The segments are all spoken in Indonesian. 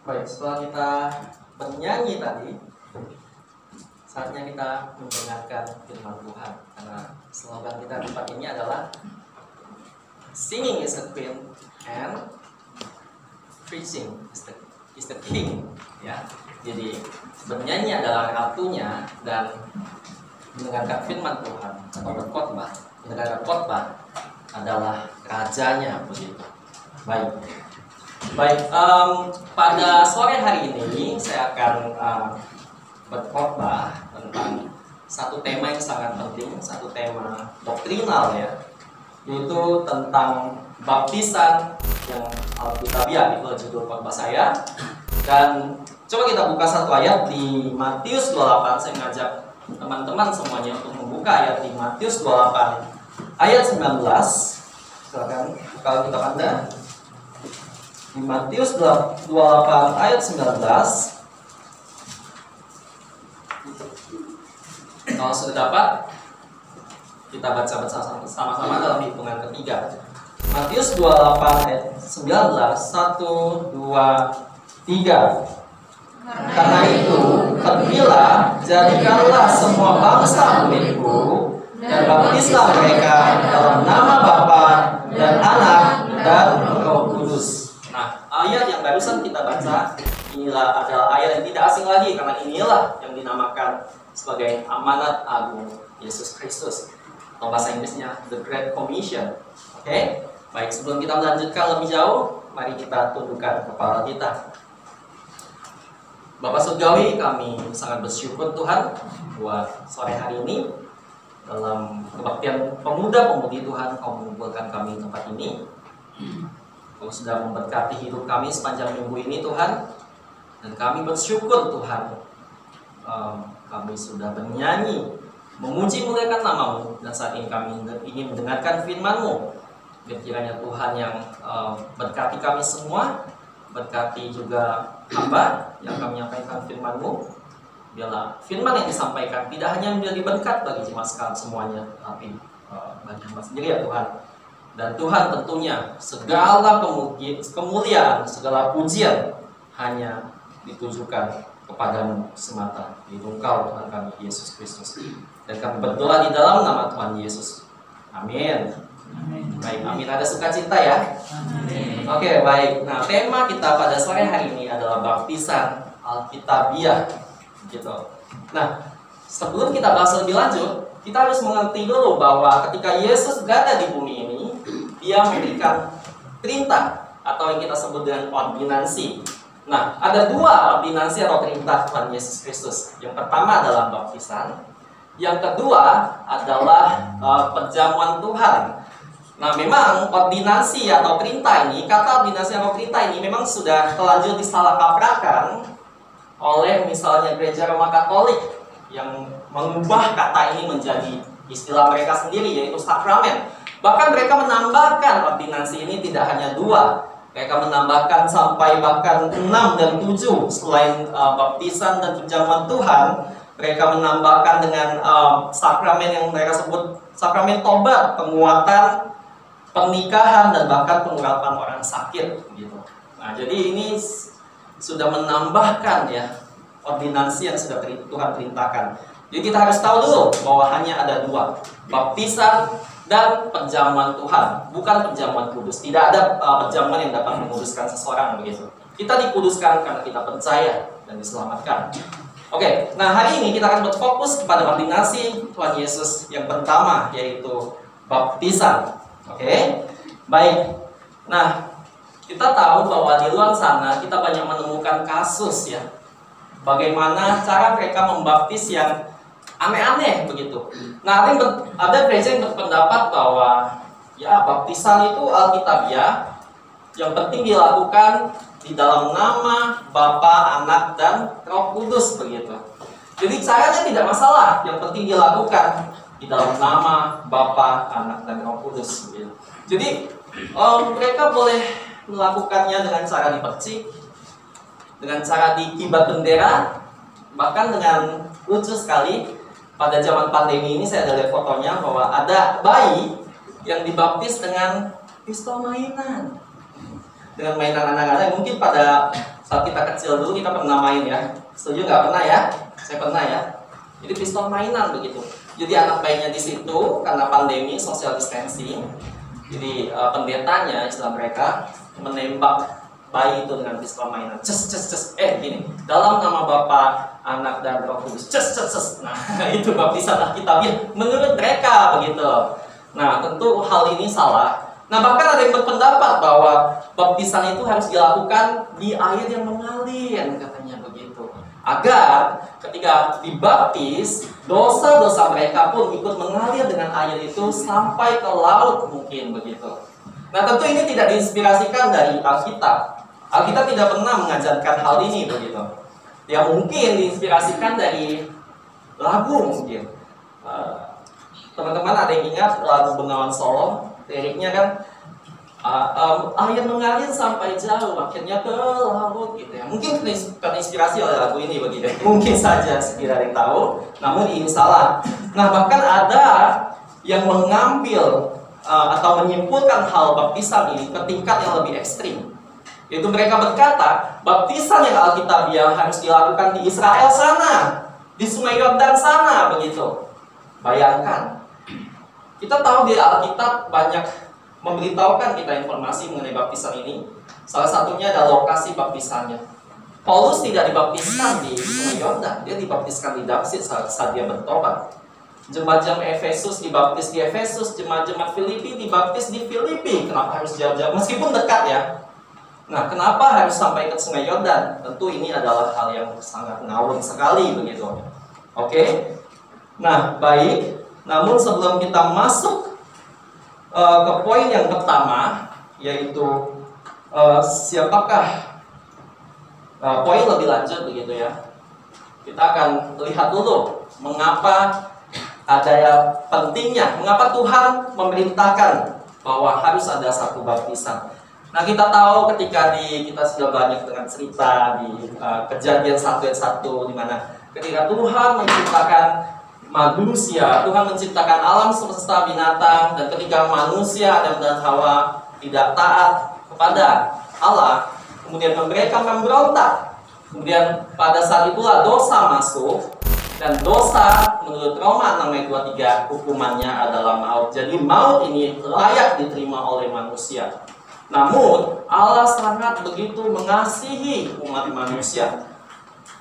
Baik, setelah kita bernyanyi tadi, saatnya kita mendengarkan firman Tuhan. Karena slogan kita di tempat ini adalah Singing is the queen and preaching is the king. Ya, jadi bernyanyi adalah ratunya dan mendengarkan firman Tuhan atau berkhotbah, mendengarkan khotbah adalah rajanya, begitu. Baik, pada sore hari ini saya akan berkhotbah tentang satu tema yang sangat penting, satu tema doktrinal ya, yaitu tentang baptisan yang alkitabiah. Itu judul khotbah saya. Dan coba kita buka satu ayat di Matius 28. Saya ngajak teman-teman semuanya untuk membuka ayat di Matius 28 ayat 19. Silakan kalau kita Anda di Matius 28 ayat 19. Kalau sudah dapat, kita baca sama-sama dalam hitungan ketiga. Matius 28 ayat 19, 1, 2, 3. Karena itu, pergilah, jadikanlah semua bangsa muridku, dan baptislah mereka dalam nama Bapa dan Anak dan Roh Kudus. Nah, ayat yang barusan kita baca, inilah adalah ayat yang tidak asing lagi, karena inilah yang dinamakan sebagai amanat agung Yesus Kristus. Atau bahasa Inggrisnya The Great Commission. Oke? Baik, sebelum kita melanjutkan lebih jauh, mari kita tundukkan kepala kita. Bapak Surgawi, kami sangat bersyukur Tuhan buat sore hari ini. Dalam kebaktian pemuda-pemudi Tuhan, Kau mengumpulkan kami di tempat ini. Kau sudah memberkati hidup kami sepanjang minggu ini Tuhan. Dan kami bersyukur Tuhan, kami sudah bernyanyi, memuji muliakan nama-Mu. Dan saat ini kami ingin mendengarkan firman-Mu. Kiranya Tuhan yang berkati kami semua, berkati juga hamba yang kami menyampaikan firman-Mu. Biarlah firman yang disampaikan tidak hanya menjadi berkat bagi jemaat sekalian semuanya, tapi bagi hamba sendiri ya Tuhan. Dan Tuhan tentunya segala kemuliaan, segala pujian hanya ditujukan kepadamu semata, di Engkau Tuhan kami Yesus Kristus. Dan kami berdoa di dalam nama Tuhan Yesus. Amin. Baik, amin. Ada sukacita ya. Amin. Oke, baik. Nah, tema kita pada sore hari ini adalah baptisan alkitabiah. Gitu. Nah, sebelum kita bahas lebih lanjut, kita harus mengerti dulu bahwa ketika Yesus berada di bumi ini, Dia memberikan perintah atau yang kita sebut dengan ordinansi. Nah, ada dua ordinansi atau perintah Tuhan Yesus Kristus. Yang pertama adalah baptisan, yang kedua adalah perjamuan Tuhan. Nah, memang ordinansi atau perintah ini, kata ordinansi atau perintah ini memang sudah terlanjur disalahkaprahkan oleh misalnya gereja Roma Katolik yang mengubah kata ini menjadi istilah mereka sendiri, yaitu sakramen. Bahkan mereka menambahkan ordinansi ini tidak hanya dua, mereka menambahkan sampai bahkan 6 dan 7. Selain baptisan dan perjamuan Tuhan, mereka menambahkan dengan sakramen yang mereka sebut sakramen tobat, penguatan, pernikahan, dan bahkan pengurapan orang sakit gitu. Nah, jadi ini sudah menambahkan ya ordinansi yang sudah Tuhan perintahkan. Jadi kita harus tahu dulu bahwa hanya ada dua, baptisan dan perjamuan Tuhan, bukan perjamuan kudus. Tidak ada perjamuan yang dapat menguduskan seseorang begitu. Kita dikuduskan karena kita percaya dan diselamatkan. Oke, nah hari ini kita akan berfokus kepada ordinasi Tuhan Yesus yang pertama, yaitu baptisan. Oke, baik. Nah, kita tahu bahwa di luar sana kita banyak menemukan kasus ya, bagaimana cara mereka membaptis yang aneh-aneh begitu. Nah, ada gereja yang berpendapat bahwa ya baptisan itu alkitabiah, yang penting dilakukan di dalam nama Bapa, Anak, dan Roh Kudus begitu. Jadi caranya tidak masalah, yang penting dilakukan di dalam nama Bapa, Anak, dan Roh Kudus begitu. Jadi mereka boleh melakukannya dengan cara dipercik, dengan cara dikibar bendera, bahkan dengan lucu sekali pada zaman pandemi ini saya ada lihat fotonya bahwa ada bayi yang dibaptis dengan pistol mainan, dengan mainan anak-anak. Mungkin pada Saat kita kecil dulu kita pernah main ya. Setuju nggak? Pernah ya? Saya pernah ya. Jadi pistol mainan begitu. Jadi anak bayinya di situ karena pandemi social distancing. Jadi pendetanya istilah mereka menembak bayi itu dengan pistol mainan. Ces. Gini. Dalam nama Bapa, Anak dan Roh Kudus. Ces. Nah, itu baptisan Alkitabiah menurut mereka begitu. Nah, tentu hal ini salah. Nah, bahkan ada yang berpendapat bahwa baptisan itu harus dilakukan di air yang mengalir, katanya begitu. Agar ketika dibaptis, dosa-dosa mereka pun ikut mengalir dengan air itu sampai ke laut mungkin begitu. Nah, tentu ini tidak diinspirasikan dari Alkitab. Alkitab tidak pernah mengajarkan hal ini begitu. Ya mungkin diinspirasikan dari lagu mungkin. Teman-teman ada yang ingat lagu Bengawan Solo? Liriknya kan air mengalir sampai jauh, akhirnya ke laut gitu ya. Mungkin terinspirasi oleh lagu ini begitu. Mungkin saja sekiranya yang tahu, namun ini salah. Nah, bahkan ada yang mengambil atau menyimpulkan hal baptisan ini ke tingkat yang lebih ekstrim. Yaitu mereka berkata, baptisan yang Alkitabiah harus dilakukan di Israel sana, di Sungai Yordan sana begitu. Bayangkan. Kita tahu di Alkitab banyak memberitahukan kita informasi mengenai baptisan ini. Salah satunya adalah lokasi baptisannya. Paulus tidak dibaptiskan di Sungai Yordan, dia dibaptiskan di Damsyik saat dia bertobat. Jemaat-jemaat Efesus dibaptis di Efesus, jemaat-jemaat Filipi dibaptis di Filipi. Kenapa harus jauh-jauh? Meskipun dekat ya. Nah, kenapa harus sampai ke Sungai Yordan? Tentu ini adalah hal yang sangat ngawur sekali begitu. Oke. Nah, baik. Namun sebelum kita masuk ke poin yang pertama, yaitu siapakah poin lebih lanjut begitu ya. Kita akan lihat dulu mengapa ada pentingnya, mengapa Tuhan memerintahkan bahwa harus ada satu baptisan. Nah, kita tahu ketika kita sudah banyak dengan cerita di Kejadian 1 ayat 1 di mana ketika Tuhan menciptakan manusia, Tuhan menciptakan alam semesta binatang, dan ketika manusia Adam dan Hawa tidak taat kepada Allah, kemudian mereka memberontak. Kemudian pada saat itulah dosa masuk, dan dosa menurut Roma 6 ayat 23 hukumannya adalah maut. Jadi maut ini layak diterima oleh manusia. Namun Allah sangat begitu mengasihi umat manusia.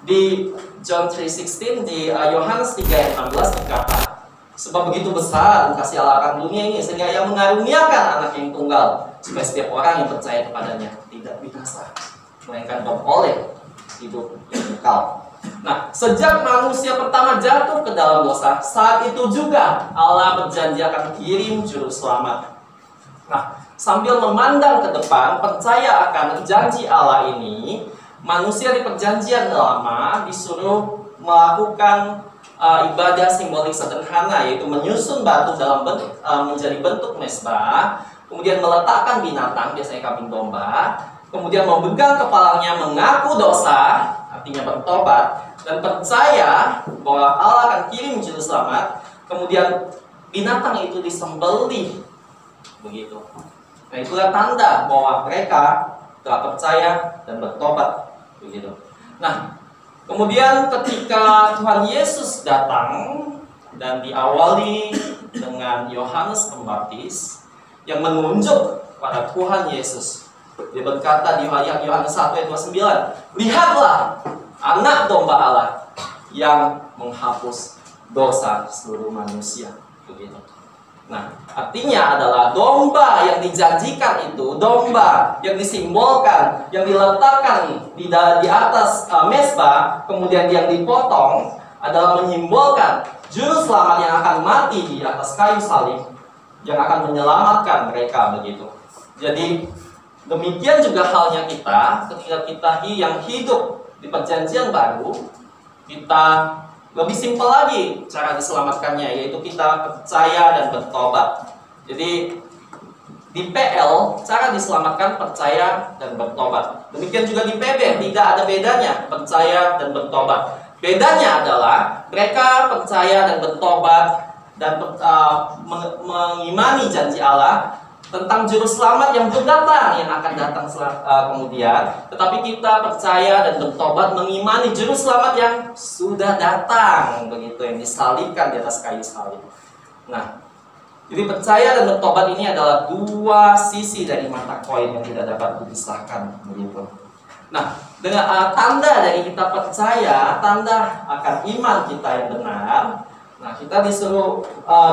Di John 3:16, di Yohanes 3 ayat 16 berkata, sebab begitu besar kasih Allah akan dunia ini sehingga Ia mengaruniakan anak yang tunggal, supaya setiap orang yang percaya kepadanya tidak binasa, melainkan beroleh hidup yang kekal. Nah, sejak manusia pertama jatuh ke dalam dosa, saat itu juga Allah berjanji akan kirim juru selamat. Nah, sambil memandang ke depan, percaya akan janji Allah ini, manusia di perjanjian lama disuruh melakukan ibadah simbolik sederhana, yaitu menyusun batu dalam menjadi bentuk mesbah, kemudian meletakkan binatang, biasanya kambing domba, kemudian memegang kepalanya mengaku dosa, artinya bertobat, dan percaya bahwa Allah akan kirim juru selamat, kemudian binatang itu disembelih, begitu. Nah, itulah tanda bahwa mereka telah percaya dan bertobat. Begitu. Nah, kemudian ketika Tuhan Yesus datang dan diawali dengan Yohanes Pembaptis yang menunjuk pada Tuhan Yesus, dia berkata di ayat Yohanes 1 ayat 29, lihatlah anak domba Allah yang menghapus dosa seluruh manusia. Begitu. Nah, artinya adalah domba yang dijanjikan itu, domba yang disimbolkan, yang diletakkan di atas mesbah, kemudian yang dipotong, adalah menyimbolkan juru selamat yang akan mati di atas kayu salib, yang akan menyelamatkan mereka begitu. Jadi, demikian juga halnya kita, ketika kita yang hidup di perjanjian baru, kita lebih simpel lagi cara diselamatkannya, yaitu kita percaya dan bertobat. Jadi di PL cara diselamatkan percaya dan bertobat. Demikian juga di PB tidak ada bedanya percaya dan bertobat. Bedanya adalah mereka percaya dan bertobat dan mengimani janji Allah tentang juru selamat yang belum datang, yang akan datang kemudian. Tetapi kita percaya dan bertobat mengimani juru selamat yang sudah datang, begitu, yang disalibkan di atas kayu salib. Nah, jadi percaya dan bertobat ini adalah dua sisi dari mata koin yang tidak dapat dipisahkan, begitu. Nah, dengan tanda dari kita percaya, tanda akan iman kita yang benar. Nah, kita disuruh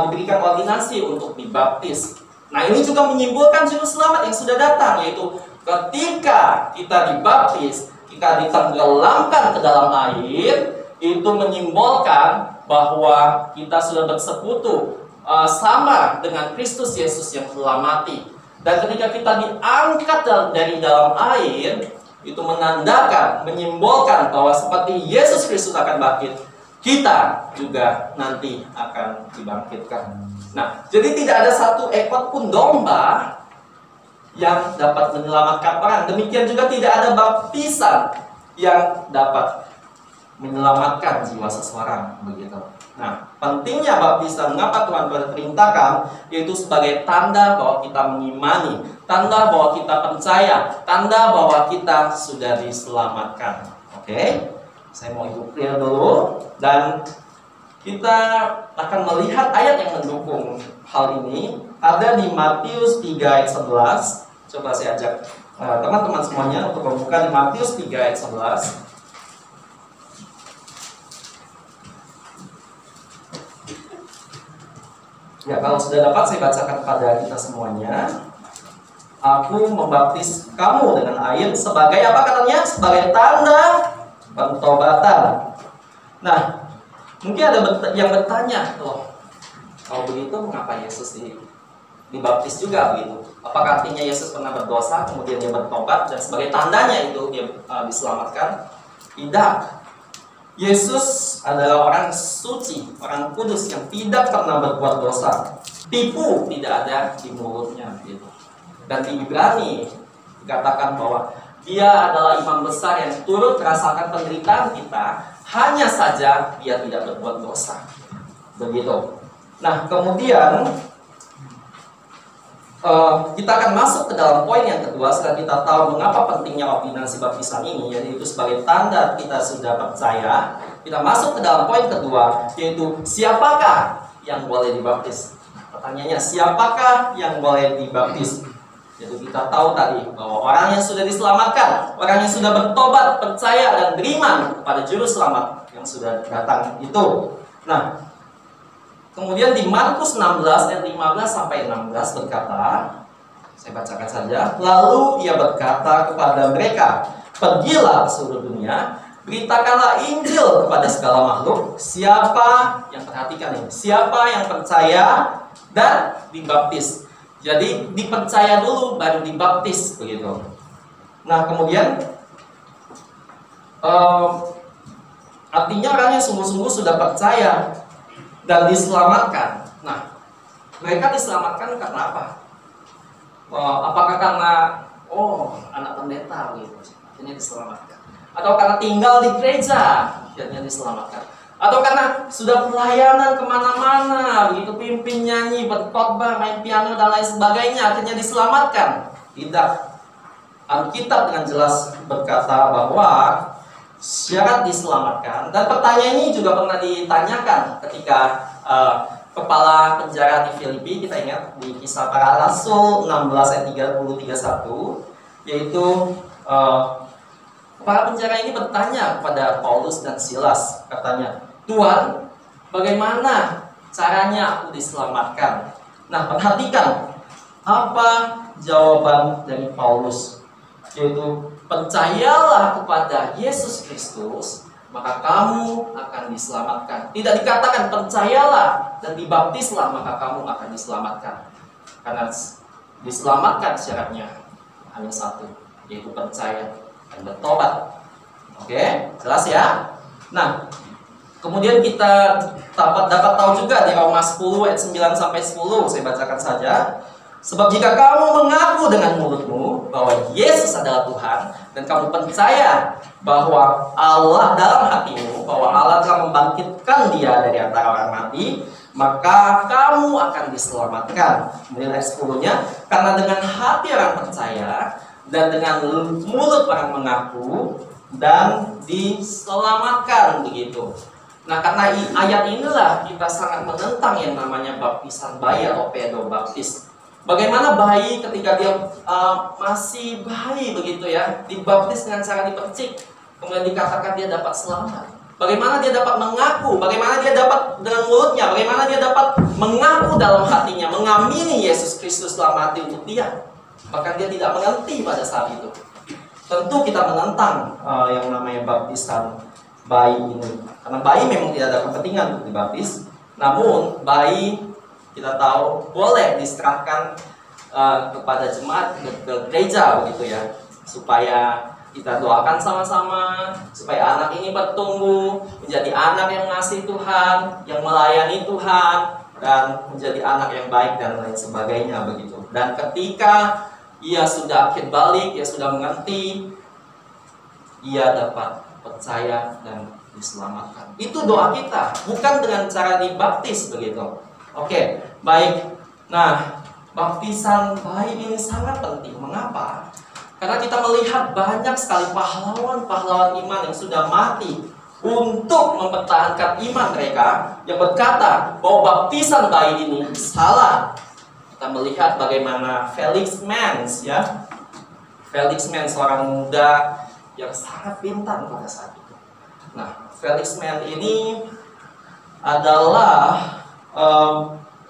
diberikan ordinasi untuk dibaptis. Nah, ini juga menyimpulkan juru selamat yang sudah datang, yaitu ketika kita dibaptis, kita ditenggelamkan ke dalam air, itu menyimbolkan bahwa kita sudah bersekutu sama dengan Kristus Yesus yang telah mati. Dan ketika kita diangkat dari dalam air, itu menandakan, menyimbolkan bahwa seperti Yesus Kristus akan bangkit, kita juga nanti akan dibangkitkan. Nah, jadi tidak ada satu ekor pun domba yang dapat menyelamatkan orang. Demikian juga tidak ada baptisan yang dapat menyelamatkan jiwa seseorang, begitu. Nah, pentingnya baptisan, mengapa Tuhan perintahkan, yaitu sebagai tanda bahwa kita mengimani, tanda bahwa kita percaya, tanda bahwa kita sudah diselamatkan. Oke? Saya mau itu clear dulu, dan kita akan melihat ayat yang mendukung hal ini. Ada di Matius 3 ayat 11. Coba saya ajak teman-teman semuanya untuk membuka di Matius 3 ayat 11. Ya, kalau sudah dapat saya bacakan kepada kita semuanya. Aku membaptis kamu dengan air sebagai apa katanya? Sebagai tanda pertobatan. Nah, mungkin ada yang bertanya, loh, kalau begitu mengapa Yesus dibaptis juga begitu? Apakah artinya Yesus pernah berdosa kemudian dia bertobat dan sebagai tandanya itu dia diselamatkan? Tidak. Yesus adalah orang suci, orang kudus yang tidak pernah berbuat dosa. Tipu tidak ada di mulutnya gitu. Dan di Ibrani dikatakan bahwa dia adalah imam besar yang turut merasakan penderitaan kita, hanya saja dia tidak berbuat dosa. Begitu. Nah, kemudian kita akan masuk ke dalam poin yang kedua setelah kita tahu mengapa pentingnya ordinasi baptisan ini, yaitu sebagai tanda kita sudah percaya. Kita masuk ke dalam poin kedua, yaitu siapakah yang boleh dibaptis. Pertanyaannya, siapakah yang boleh dibaptis? Jadi kita tahu tadi bahwa orang yang sudah diselamatkan, orang yang sudah bertobat, percaya dan beriman kepada juru selamat yang sudah datang itu. Nah, kemudian di Markus 16 ayat 15 sampai 16 berkata, saya bacakan saja. Lalu ia berkata kepada mereka, pergilah ke seluruh dunia, beritakanlah Injil kepada segala makhluk. Siapa yang perhatikan ini? Siapa yang percaya dan dibaptis. Jadi dipercaya dulu baru dibaptis, begitu. Nah, kemudian artinya orang yang sungguh-sungguh sudah percaya dan diselamatkan. Nah, mereka diselamatkan karena apa? Apakah karena anak pendeta gitu, akhirnya diselamatkan? Atau karena tinggal di gereja, akhirnya diselamatkan? Atau karena sudah pelayanan kemana-mana, begitu, pimpin nyanyi, berkhotbah, main piano dan lain sebagainya, akhirnya diselamatkan? Tidak. Alkitab dengan jelas berkata bahwa syarat diselamatkan, dan pertanyaan ini juga pernah ditanyakan ketika kepala penjara di Filipi, kita ingat di Kisah Para Rasul 16 ayat 30-31, yaitu kepala penjara ini bertanya kepada Paulus dan Silas, katanya, Tuhan, bagaimana caranya aku diselamatkan? Nah, perhatikan apa jawaban dari Paulus, yaitu percayalah kepada Yesus Kristus, maka kamu akan diselamatkan. Tidak dikatakan percayalah dan dibaptislah maka kamu akan diselamatkan. Karena diselamatkan syaratnya hanya satu, yaitu percaya dan bertobat. Oke, jelas ya? Nah, kemudian kita dapat tahu juga di Roma 10 ayat 9 sampai 10, saya bacakan saja. Sebab jika kamu mengaku dengan mulutmu bahwa Yesus adalah Tuhan, dan kamu percaya bahwa Allah dalam hatimu, bahwa Allah telah membangkitkan dia dari antara orang mati, maka kamu akan diselamatkan. Kemudian ayat 10-nya, karena dengan hati orang percaya dan dengan mulut orang mengaku dan diselamatkan begitu. Nah, karena ayat inilah kita sangat menentang yang namanya baptisan bayi atau pedobaptis. Bagaimana bayi ketika dia masih bayi begitu ya, dibaptis dengan cara dipercik, kemudian dikatakan dia dapat selamat. Bagaimana dia dapat mengaku, bagaimana dia dapat dengan mulutnya, bagaimana dia dapat mengaku dalam hatinya, mengamini Yesus Kristus dalam hati untuk dia. Bahkan dia tidak mengerti pada saat itu. Tentu kita menentang yang namanya baptisan bayi ini. Karena bayi memang tidak ada kepentingan untuk dibaptis. Namun bayi kita tahu boleh diserahkan kepada jemaat, ke gereja begitu ya, supaya kita doakan sama-sama supaya anak ini bertumbuh menjadi anak yang mengasihi Tuhan, yang melayani Tuhan, dan menjadi anak yang baik dan lain sebagainya begitu. Dan ketika ia sudah akhir balik, ia sudah mengerti, ia dapat percaya dan diselamatkan. Itu doa kita, bukan dengan cara dibaptis begitu. Oke, baik. Nah, baptisan bayi ini sangat penting. Mengapa? Karena kita melihat banyak sekali pahlawan-pahlawan iman yang sudah mati untuk mempertahankan iman mereka, yang berkata bahwa baptisan bayi ini salah. Kita melihat bagaimana Felix Manz ya. Felix Manz seorang muda yang sangat pintar pada saat itu. Nah, Felix Manz ini adalah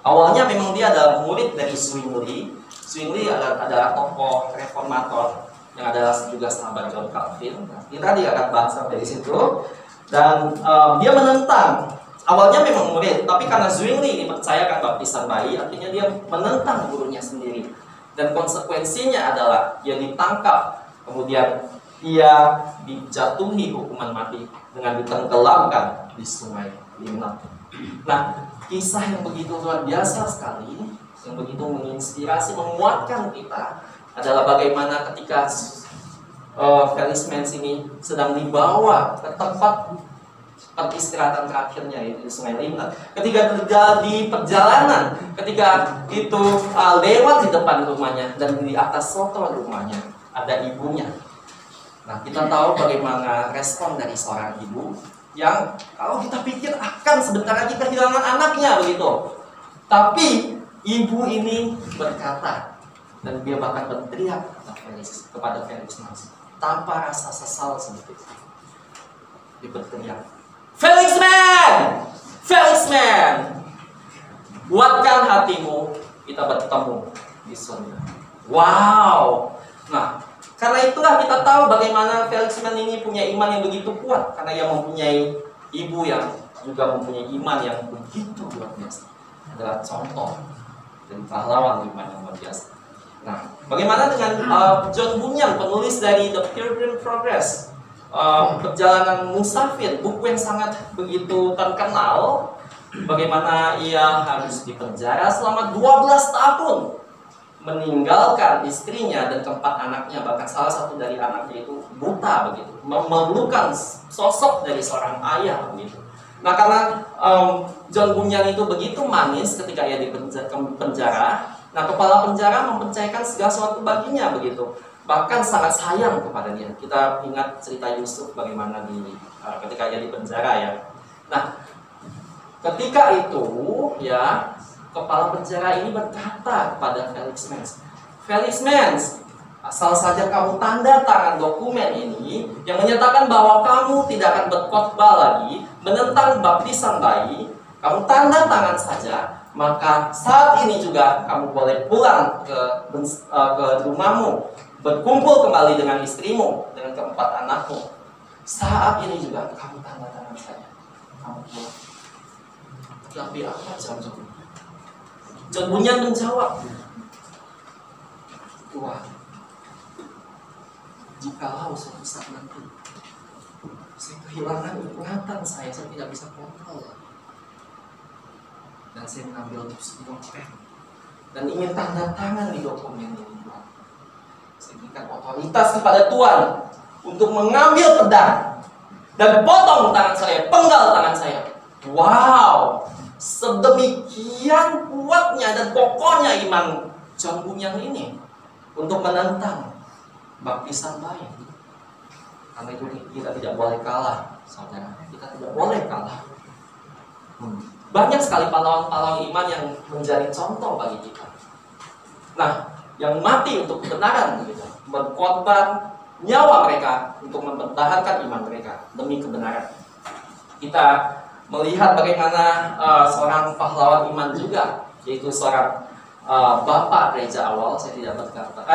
awalnya memang dia adalah murid dari Zwingli. Zwingli adalah tokoh reformator yang adalah juga sahabat John Calvin. Nah, kita tadi akan bahas sampai di situ. Dan dia menentang. Awalnya memang murid, tapi karena Zwingli dipercayakan baptisan bayi, artinya dia menentang gurunya sendiri. Dan konsekuensinya adalah dia ditangkap, kemudian ia dijatuhi hukuman mati dengan ditenggelamkan di sungai Limnah. Nah, kisah yang begitu luar biasa sekali, yang begitu menginspirasi, menguatkan kita adalah bagaimana ketika Felix Manz ini sedang dibawa ke tempat peristirahatan terakhirnya, yaitu di Sungai Limnah. Ketika terjadi perjalanan, ketika itu lewat di depan rumahnya dan di atas soto rumahnya ada ibunya. Nah, kita tahu bagaimana respon dari seorang ibu yang kalau kita pikir akan sebentar lagi kehilangan anaknya begitu. Tapi ibu ini berkata, dan dia bahkan berteriak kepada Felix Manz tanpa rasa sesal sedikit. Dia berteriak, Felix Manz! Felix Manz! Buatkan hatimu, kita bertemu di surga. Wow! Nah, karena itulah kita tahu bagaimana Felix Manz ini punya iman yang begitu kuat. Karena ia mempunyai ibu yang juga mempunyai iman yang begitu luar biasa. Adalah contoh dari pahlawan iman yang luar biasa. Nah, bagaimana dengan John Bunyan, penulis dari The Pilgrim's Progress, perjalanan musafir, buku yang sangat begitu terkenal. Bagaimana ia harus dipenjara selama 12 tahun, meninggalkan istrinya dan keempat anaknya, bahkan salah satu dari anaknya itu buta begitu, memerlukan sosok dari seorang ayah begitu. Nah, karena John Bunyan itu begitu manis ketika ia di penjara, nah kepala penjara mempercayakan segala sesuatu baginya begitu, bahkan sangat sayang kepada dia. Kita ingat cerita Yusuf bagaimana ketika ia di penjara ya. Nah, ketika itu ya, kepala penjara ini berkata kepada Felix Manz, Felix Manz, asal saja kamu tanda tangan dokumen ini yang menyatakan bahwa kamu tidak akan berkhotbah lagi menentang baptisan bayi, kamu tanda tangan saja, maka saat ini juga kamu boleh pulang ke rumahmu, berkumpul kembali dengan istrimu, dengan keempat anakmu. Saat ini juga kamu tanda tangan saja, kamu pulang. Tapi apa John Bunyan menjawab, Tuhan, jikalau suatu saat nanti saya kehilangan ingatan saya tidak bisa kontrol, dan saya mengambil sebuah pen dan ingin tanda tangan di dokumen ini, Tuhan, saya berikan otoritas kepada Tuhan untuk mengambil pedang dan potong tangan saya, penggal tangan saya. Wow, sedemikian kuatnya dan kokohnya iman John Bunyan ini untuk menentang baptisan bayi. Karena itu kita tidak boleh kalah, saudara. Kita tidak boleh kalah. Banyak sekali pahlawan-pahlawan iman yang menjadi contoh bagi kita. Nah, yang mati untuk kebenaran, begitu, berkorban nyawa mereka untuk mempertahankan iman mereka demi kebenaran. Kita melihat bagaimana seorang pahlawan iman juga, yaitu seorang bapak gereja awal. Saya tidak berkata,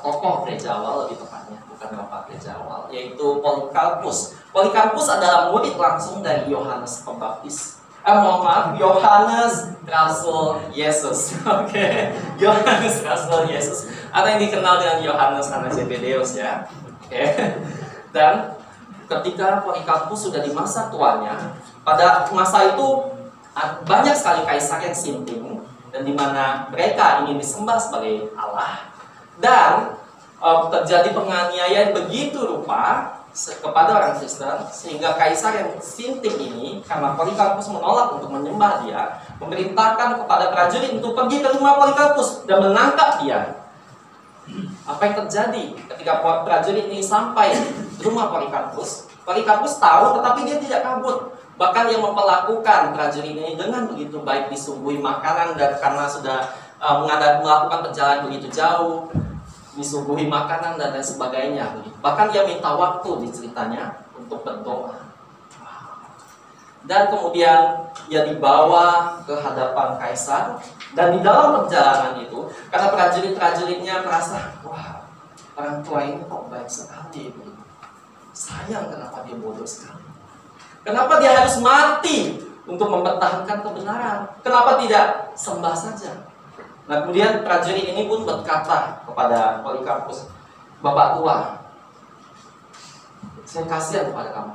tokoh gereja awal lebih tepatnya, bukan bapak gereja awal, yaitu Polikarpus. Polikarpus adalah murid langsung dari Yohanes Pembaptis. Yohanes Rasul Yesus. Oke. Yohanes Rasul Yesus, atau yang dikenal dengan Yohanes anak Zebedeus, ya. Oke. Dan ketika Polikarpus sudah di masa tuanya, pada masa itu banyak sekali kaisar yang sinting, dan di mana mereka ingin disembah sebagai Allah, dan terjadi penganiayaan begitu rupa kepada orang Kristen, sehingga kaisar yang sinting ini, karena Polikarpus menolak untuk menyembah dia, memerintahkan kepada prajurit untuk pergi ke rumah Polikarpus dan menangkap dia. Apa yang terjadi ketika prajurit ini sampai di rumah Polikarpus? Polikarpus tahu, tetapi dia tidak kabur. Bahkan yang memperlakukan prajurit ini dengan begitu baik, disuguhi makanan, dan karena sudah melakukan perjalanan begitu jauh, disuguhi makanan dan lain sebagainya. Bahkan dia minta waktu di ceritanya untuk berdoa. Dan kemudian dia dibawa ke hadapan kaisar, dan di dalam perjalanan itu, karena prajurit-prajuritnya merasa, wah, orang tua ini kok baik sekali. Sayang, kenapa dia bodoh sekali? Kenapa dia harus mati untuk mempertahankan kebenaran? Kenapa tidak sembah saja? Nah, kemudian prajurit ini pun berkata kepada Polikarpus, Bapak tua, saya kasihan kepada kamu.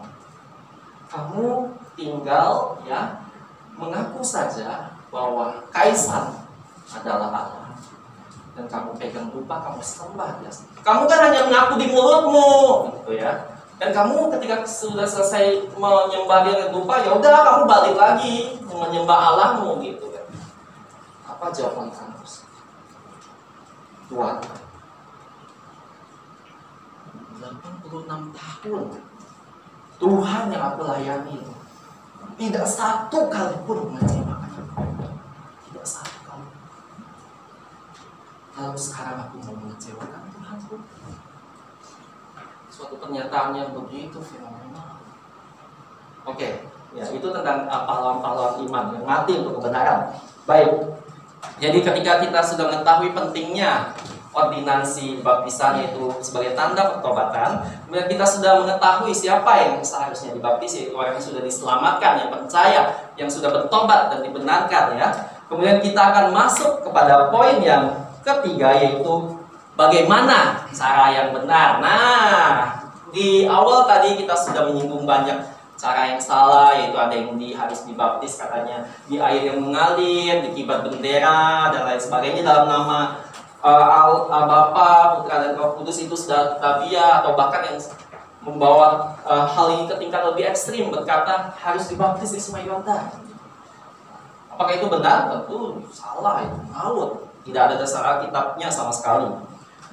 Kamu tinggal, ya, mengaku saja bahwa kaisar adalah Allah, dan kamu pegang dupa, kamu sembah dia. Kamu kan hanya mengaku di mulutmu, gitu ya. Dan kamu ketika sudah selesai menyembah dia dupa, ya udah kamu balik lagi menyembah Allahmu, gitu ya. Apa jawaban kamu? Tuhan, 86 tahun Tuhan yang aku layani, tidak satu kali pun mengecewakan aku. Tidak satu kali. Lalu sekarang aku mau mengecewakan Tuhanku? Suatu pernyataan yang begitu fenomenal. Oke, ya, itu tentang pahlawan-pahlawan iman yang mati untuk kebenaran. Baik. Jadi ketika kita sudah mengetahui pentingnya ordinansi baptisan, yaitu sebagai tanda pertobatan, kemudian kita sudah mengetahui siapa yang seharusnya dibaptis, yaitu orang yang sudah diselamatkan, yang percaya, yang sudah bertobat dan dibenarkan, ya. Kemudian kita akan masuk kepada poin yang ketiga, yaitu bagaimana cara yang benar. Nah, di awal tadi kita sudah menyinggung banyak cara yang salah, yaitu ada yang harus dibaptis katanya di air yang mengalir, di kibat bendera, dan lain sebagainya dalam nama Bapa, Putra, dan Roh Kudus. Itu sudah tabiat, atau bahkan yang membawa hal ini ke tingkat lebih ekstrim, berkata harus dibaptis di Sungai Yordan. Apakah itu benar? Tentu salah, itu ngawur, tidak ada dasar Alkitabnya sama sekali.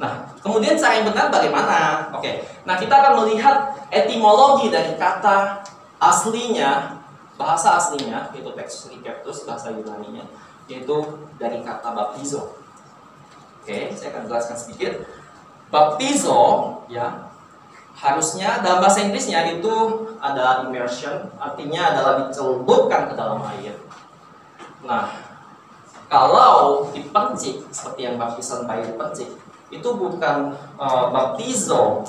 Nah, kemudian cara yang benar bagaimana? Oke, nah kita akan melihat etimologi dari kata aslinya, bahasa aslinya, yaitu Textus Receptus, bahasa Yunani-nya, yaitu dari kata baptizo. Oke, saya akan jelaskan sedikit. Baptizo, ya, harusnya dalam bahasa Inggrisnya itu adalah immersion, artinya adalah dicelupkan ke dalam air. Nah, kalau dipencik seperti yang baptisan bayi dipencik, itu bukan baptizo,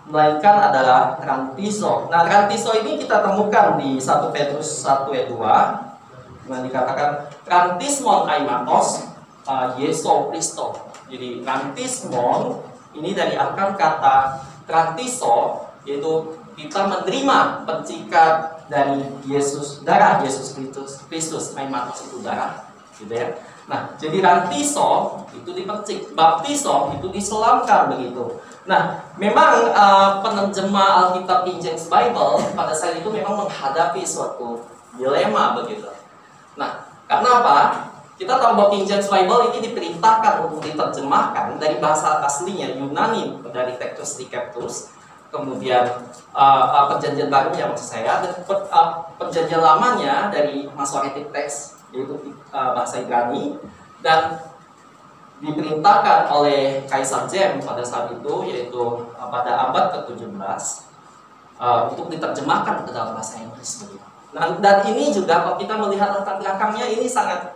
melainkan adalah trantizo. Nah, trantizo ini kita temukan di 1 Petrus 1 ayat 2, yang dikatakan trantismon aimatos Yeso Kristo. Jadi trantismon ini dari akar kata trantizo, yaitu kita menerima pencikan dari Yesus, darah Yesus Kristus, aimatos itu darah, gitu ya. Nah, jadi rantiso itu dipercik, baptiso itu diselamkan begitu. Nah, memang penerjemah Alkitab King James Bible pada saat itu memang menghadapi suatu dilema begitu. Nah, karena apa? Kita tahu bahwa King James Bible ini diperintahkan untuk diterjemahkan dari bahasa aslinya Yunani, dari Textus Receptus, kemudian perjanjian baru ya maksud saya, dan perjanjian lamanya dari Masoretic Text, yaitu bahasa Ibrani, dan diperintahkan oleh Kaisar James pada saat itu, yaitu pada abad ke-17, untuk diterjemahkan ke dalam bahasa Inggris. Nah, dan ini juga kalau kita melihat latar belakangnya ini sangat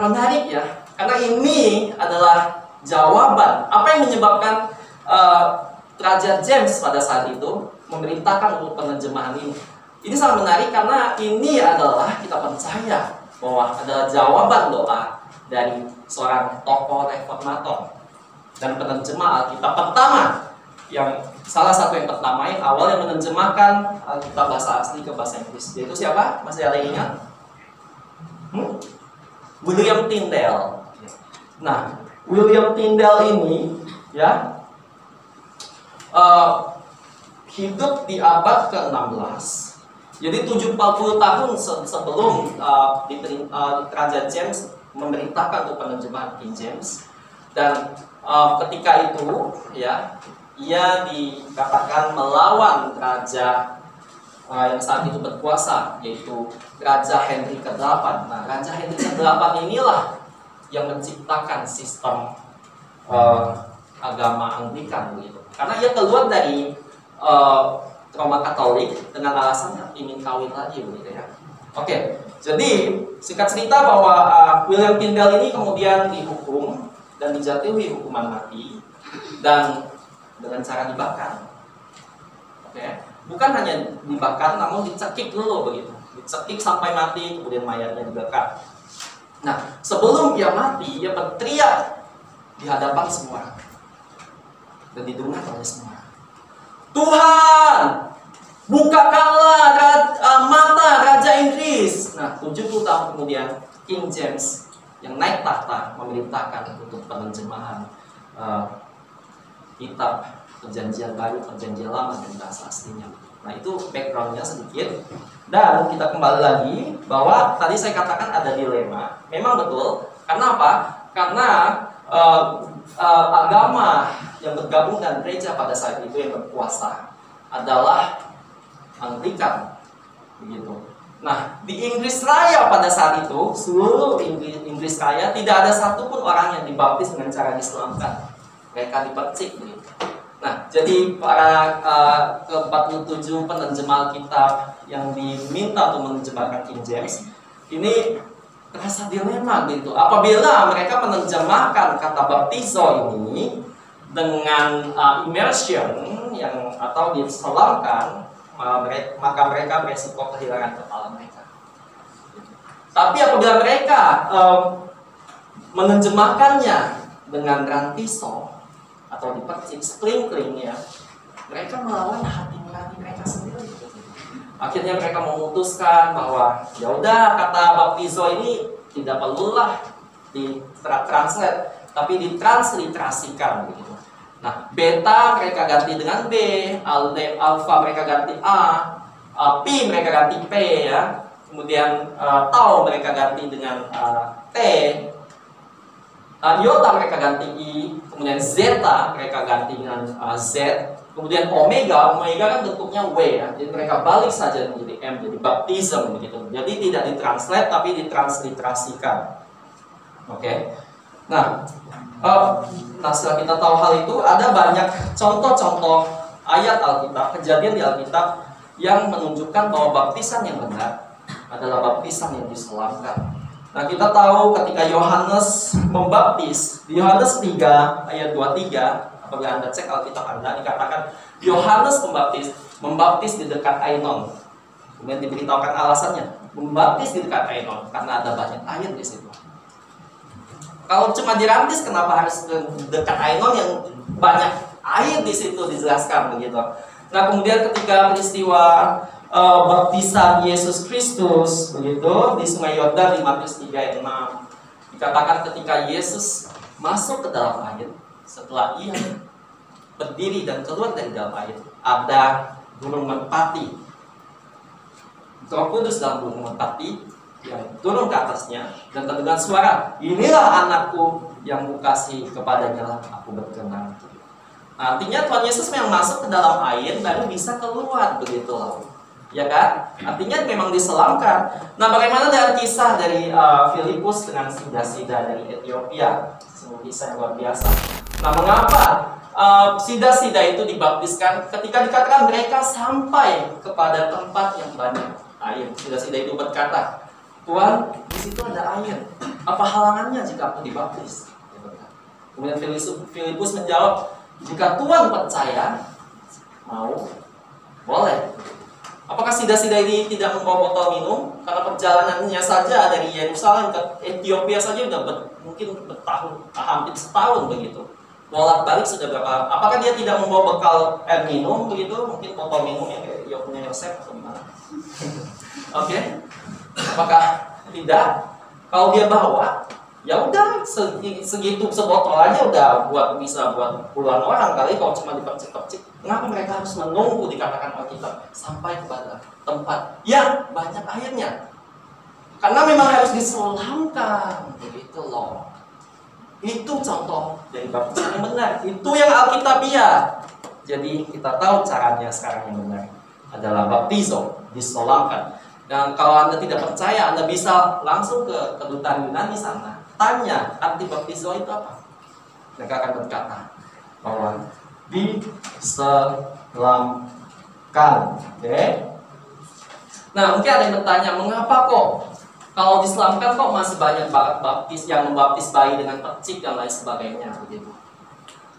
menarik ya, karena ini adalah jawaban apa yang menyebabkan Raja James pada saat itu memerintahkan untuk penerjemahan ini. Ini sangat menarik karena ini adalah kita percaya bahwa adalah jawaban doa dari seorang tokoh reformator dan penerjemah Alkitab pertama, yang salah satu yang pertama yang awal yang menerjemahkan Alkitab bahasa asli ke bahasa Inggris. Yaitu siapa? Masih ada yang ingat? William Tyndale. Nah, William Tyndale ini ya hidup di abad ke-16. Jadi 40 tahun sebelum Raja James memerintahkan untuk penerjemahan King James, dan ketika itu ya ia dikatakan melawan raja yang saat itu berkuasa, yaitu Raja Henry ke-8. Nah, Raja Henry ke-8 inilah yang menciptakan sistem agama Anglikan begitu. Karena ia keluar dari Roma Katolik dengan alasan ingin kawin lagi begitu ya. Oke, jadi singkat cerita bahwa William Tyndale ini kemudian dihukum dan dijatuhi hukuman mati dan dengan cara dibakar. Oke. Bukan hanya dibakar, namun dicekik dulu begitu. Dicekik sampai mati, kemudian mayatnya dibakar. Nah, sebelum dia mati, dia berteriak di hadapan semua dan didengar oleh semua. Tuhan, bukakanlah mata Raja Inggris. Nah, 70 tahun kemudian, King James yang naik tahta memerintahkan untuk penerjemahan kitab Perjanjian Baru, Perjanjian Lama dan bahasa aslinya. Nah, itu backgroundnya sedikit. Dan kita kembali lagi bahwa tadi saya katakan ada dilema. Memang betul. Karena apa? Karena agama yang bergabung dengan gereja pada saat itu yang berkuasa adalah Anglikan, begitu. Nah, di Inggris Raya pada saat itu, seluruh Inggris Raya tidak ada satupun orang yang dibaptis dengan cara diselamkan. Mereka dipercik, begitu. Nah, jadi para ke-47 penerjemah Alkitab yang diminta untuk menerjemahkan King James ini terasa dilema gitu. Apabila mereka menerjemahkan kata baptizo ini dengan immersion yang atau diselamkan, maka mereka beresiko kehilangan kepala mereka. Tapi apabila mereka menerjemahkannya dengan rantiso atau dipercik, sprinkling ya, mereka melawan hati nurani mereka sendiri. Akhirnya mereka memutuskan bahwa ya udah, kata baptizo ini tidak perlulah ditranslate, tapi ditransliterasikan begitu. Nah, beta mereka ganti dengan B, alpha mereka ganti A, pi mereka ganti P ya, kemudian tau mereka ganti dengan T, iota mereka ganti I, kemudian zeta mereka ganti dengan Z, kemudian omega kan bentuknya W ya, jadi mereka balik saja menjadi M, jadi baptism begitu. Jadi tidak ditranslate tapi ditransliterasikan. Oke. Nah, setelah kita tahu hal itu, ada banyak contoh-contoh ayat Alkitab, kejadian di Alkitab yang menunjukkan bahwa baptisan yang benar adalah baptisan yang diselamkan. Nah, kita tahu ketika Yohanes membaptis di Yohanes 3 ayat 23, apabila Anda cek Alkitab Anda, dikatakan Yohanes membaptis di dekat Ainon. Kemudian diberitahukan alasannya, membaptis di dekat Ainon karena ada banyak air di situ. Kalau cuma dirantis, kenapa harus dekat Ainon yang banyak air di situ, dijelaskan begitu. Nah, kemudian ketika peristiwa baptisan Yesus Kristus begitu di Sungai Yordan di Matius 3 ayat 6, dikatakan ketika Yesus masuk ke dalam air, setelah ia berdiri dan keluar dari dalam air, ada burung merpati. Roh Kudus dalam burung merpati yang turun ke atasnya dan terdengar suara, inilah anakku yang kukasihi, kepadanya lah aku berkenan. Artinya Tuhan Yesus memang masuk ke dalam air baru bisa keluar, begitu loh. Ya kan? Artinya memang diselamkan. Nah, bagaimana dengan kisah dari Filipus dengan sida-sida dari Ethiopia? Sebuah kisah yang luar biasa. Nah, mengapa sida-sida itu dibaptiskan ketika dikatakan mereka sampai kepada tempat yang banyak air? Sida-sida itu berkata, Tuhan, di situ ada air. Apa halangannya jika aku dibaptis? Kemudian Filipus menjawab, jika Tuhan percaya, mau, boleh. Apakah sida-sida ini tidak membawa botol minum? Karena perjalanannya saja dari Yerusalem ke Ethiopia saja sudah mungkin bertahun, hampir setahun begitu. Bolak-balik sudah berapa? Apakah dia tidak membawa bekal air minum begitu? Mungkin botol minumnya kayak punya Yosef atau gimana? Oke. Apakah tidak? Kalau dia bawa, ya udah segitu sebotol aja udah bisa buat puluhan orang kali. Kalau cuma dipercik-percik, kenapa mereka harus menunggu dikatakan Alkitab sampai kepada tempat yang banyak airnya? Karena memang harus diselamkan, begitu loh. Itu contoh dari baptisan yang benar. Itu yang Alkitabiah. Jadi kita tahu caranya sekarang yang benar adalah baptizo, diselamkan. Dan kalau Anda tidak percaya, Anda bisa langsung ke kedutaan Yunani sana. Tanya, arti baptizo itu apa? Mereka akan berkata bahwa diselamkan. Oke? Nah, mungkin ada yang bertanya, mengapa kok kalau diselamkan kok masih banyak baptis yang membaptis bayi dengan percik dan lain sebagainya begitu?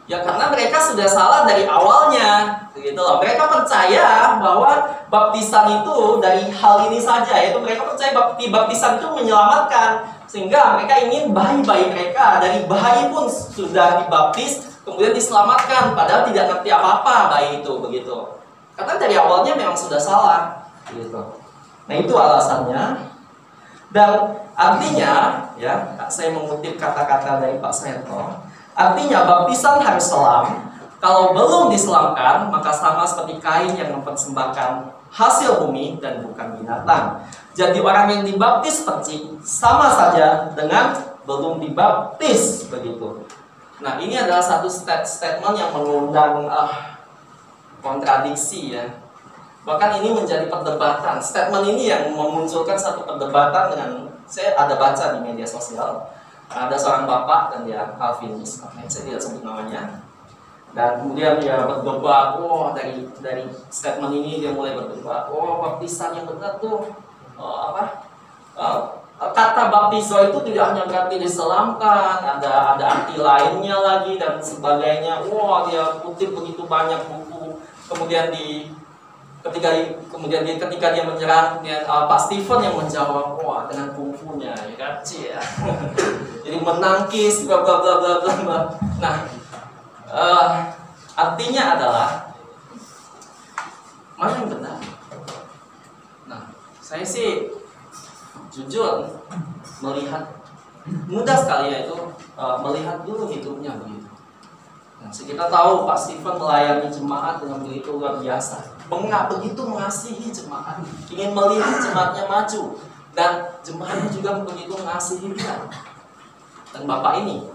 Ya karena mereka sudah salah dari awalnya, begitu loh. Mereka percaya bahwa baptisan itu dari hal ini saja, yaitu mereka percaya baptisan itu menyelamatkan, sehingga mereka ingin bayi-bayi mereka dari bayi pun sudah dibaptis, kemudian diselamatkan, padahal tidak ngerti apa-apa bayi itu, begitu. Karena dari awalnya memang sudah salah, begitu. Nah itu alasannya. Dan artinya, ya, saya mengutip kata-kata dari Pak Sento. Artinya baptisan harus selam. Kalau belum diselamkan, maka sama seperti Kain yang mempersembahkan hasil bumi dan bukan binatang. Jadi orang yang dibaptis percik sama saja dengan belum dibaptis, begitu. Nah ini adalah satu statement yang mengundang kontradiksi, ya. Bahkan ini menjadi perdebatan. Statement ini yang memunculkan satu perdebatan dengan, saya ada baca di media sosial. Ada seorang bapak dan dia Calvinis, saya tidak sebut namanya. Dan kemudian dia berdebat, dari statement ini dia mulai berdebat, baptisan yang benar tuh kata baptizo itu tidak hanya berarti diselamkan, ada arti lainnya lagi dan sebagainya. Dia kutip begitu banyak buku. Kemudian ketika dia menyerang, Pak Stephen yang menjawab, dengan kungfunya, ya kan, ya. Jadi menangkis, bla bla bla bla bla. Nah, artinya adalah mana yang benar? Nah, saya sih jujur melihat mudah sekali, yaitu melihat dulu hidupnya begitu. Nah, kita tahu Pak Stephen melayani jemaat dengan begitu luar biasa. Begitu mengasihi jemaat, ingin melihat jemaatnya maju, dan jemaatnya juga begitu mengasihi dia. Dan Bapak ini,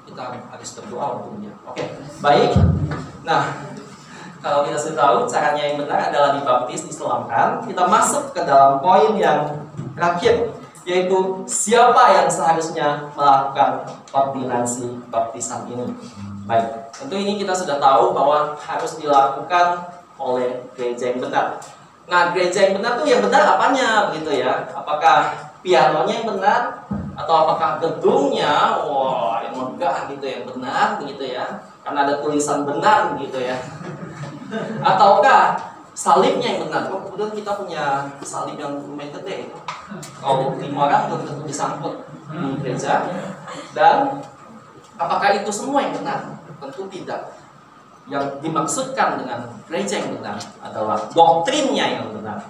kita harus berdoa untuk dia. Oke, baik. Nah, kalau kita sudah tahu caranya yang benar adalah dibaptis, diselamkan, kita masuk ke dalam poin yang terakhir, yaitu siapa yang seharusnya melakukan ordinasi baptisan ini. Baik, tentu ini kita sudah tahu bahwa harus dilakukan oleh gereja yang benar. Nah, gereja yang benar tuh yang benar apanya begitu ya? Apakah pianonya yang benar atau apakah gedungnya yang megah gitu yang benar begitu ya? Karena ada tulisan benar begitu ya. Ataukah salibnya yang benar? Kemudian kita punya salib yang lumayan gede. Kalau 5 orang belum tentu disangkut di gereja. Dan apakah itu semua yang benar? Tentu tidak. Yang dimaksudkan dengan gereja yang benar adalah doktrinnya yang benar.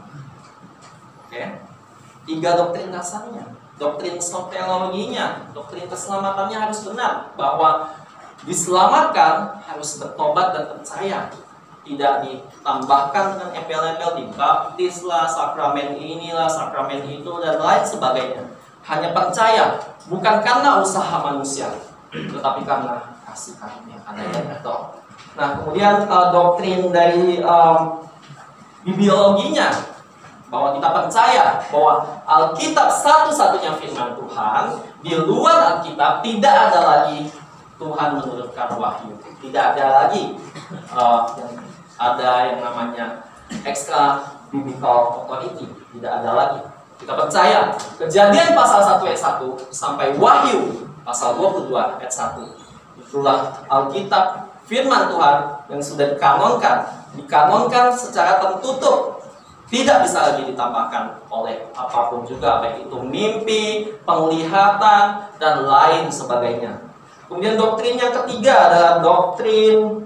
Oke? 3 doktrin dasarnya. Doktrin soteriologinya, doktrin keselamatannya harus benar. Bahwa diselamatkan harus bertobat dan percaya. tidak ditambahkan dengan embel-embel, dibaptis lah, sakramen inilah, sakramen itu, dan lain sebagainya. Hanya percaya, bukan karena usaha manusia, tetapi karena kasih karunia Allah. Nah, kemudian doktrin dari bibliologinya, bahwa kita percaya bahwa Alkitab satu-satunya firman Tuhan. Di luar Alkitab tidak ada lagi Tuhan menurunkan wahyu, tidak ada lagi ada yang namanya extra biblical authority, tidak ada lagi. Kita percaya Kejadian pasal 1 ayat 1 sampai Wahyu pasal 22 ayat 1, itulah Alkitab firman Tuhan yang sudah dikanonkan secara tertutup, tidak bisa lagi ditambahkan oleh apapun juga, baik itu mimpi, penglihatan, dan lain sebagainya. Kemudian doktrin yang ketiga adalah doktrin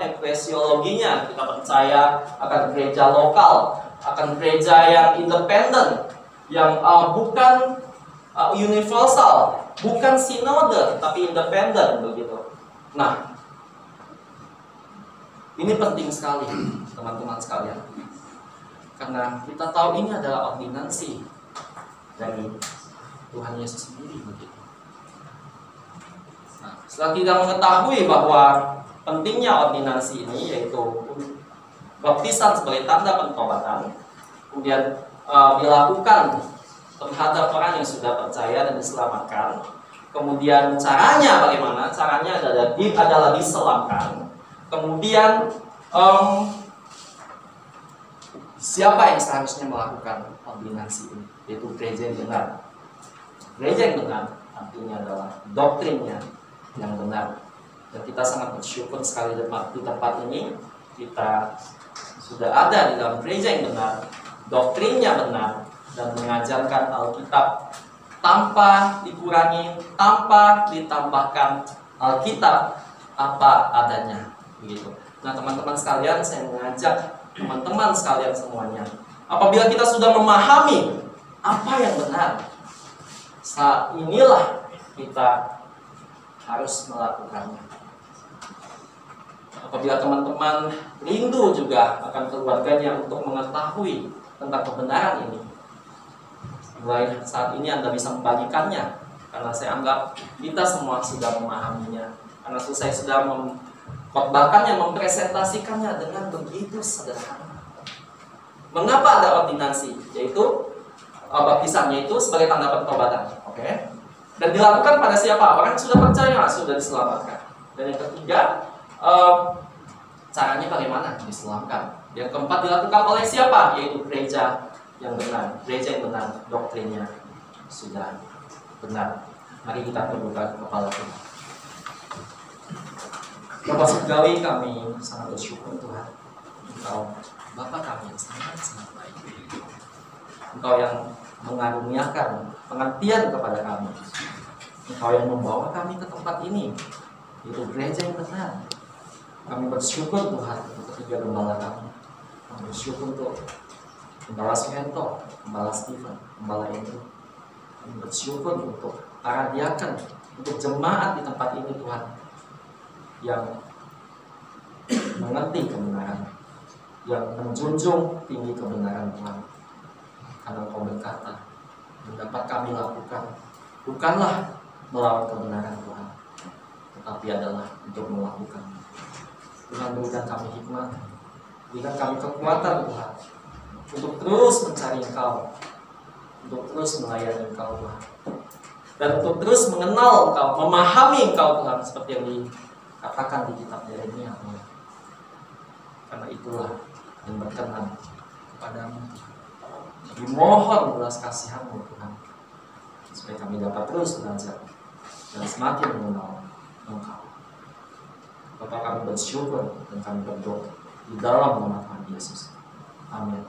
eklesiologinya. Kita percaya akan gereja lokal, akan gereja yang independen, yang bukan universal, bukan sinode, tapi independen begitu. Nah, ini penting sekali, teman-teman sekalian. Karena kita tahu ini adalah ordinansi dari Tuhan Yesus sendiri begitu. Nah, setelah kita mengetahui bahwa pentingnya ordinansi ini, yaitu baptisan sebagai tanda pertobatan, kemudian dilakukan terhadap orang yang sudah percaya dan diselamatkan. Kemudian caranya bagaimana? Caranya adalah diselamkan. Kemudian siapa yang seharusnya melakukan ordinansi ini? Yaitu gereja yang benar. Gereja yang benar artinya adalah doktrinnya yang benar. Dan kita sangat bersyukur sekali di tempat ini kita sudah ada di dalam gereja yang benar, doktrinnya benar, dan mengajarkan Alkitab tanpa dikurangi, tanpa ditambahkan. Alkitab apa adanya begitu. Nah, teman-teman sekalian, saya mengajak teman-teman sekalian semuanya, apabila kita sudah memahami apa yang benar, saat inilah kita harus melakukannya. Apabila teman-teman rindu juga akan keluarganya untuk mengetahui tentang kebenaran ini, mulai saat ini Anda bisa membagikannya, karena saya anggap kita semua sudah memahaminya, karena saya sudah khotbahkannya, mempresentasikannya dengan begitu sederhana. Mengapa ada ordinansi? Yaitu baptisannya itu sebagai tanda pertobatan, oke? Dan dilakukan pada siapa? Orang yang sudah percaya, sudah diselamatkan. Dan yang ketiga, caranya bagaimana diselamatkan? Yang keempat, dilakukan oleh siapa? Yaitu gereja yang benar. Gereja yang benar, doktrinnya sudah benar. Mari kita tundukkan kepala kita. Bapak surgawi, kami sangat bersyukur Tuhan, Engkau Bapa kami yang sangat baik. Engkau yang mengaruniakan pengertian kepada kami. Engkau yang membawa kami ke tempat ini, itu gereja yang benar. Kami bersyukur Tuhan untuk ketiga gembala kami. Kami bersyukur untuk Gembala Suhento, Gembala Stephen, Gembala Andrew. Kami bersyukur untuk para diaken, untuk jemaat di tempat ini Tuhan, yang mengerti kebenaran, yang menjunjung tinggi kebenaran Tuhan. Karena Engkau berkata, yang dapat kami lakukan bukanlah melawan kebenaran Tuhan, tetapi adalah untuk melakukan. Tuhan, berikan kami hikmat, berikan kami kekuatan Tuhan, untuk terus mencari Engkau, untuk terus melayani Engkau Tuhan, dan untuk terus mengenal Engkau, memahami Engkau Tuhan, seperti yang dikatakan di kitab Yeremia Tuhan. Karena itulah yang berkenan kepadamu. Dimohon belas kasihan-Mu Tuhan, supaya kami dapat terus belajar dan semakin mengenal Engkau. Bapak, kami bersyukur dan kami berdoa di dalam nama Tuhan Yesus. Amin.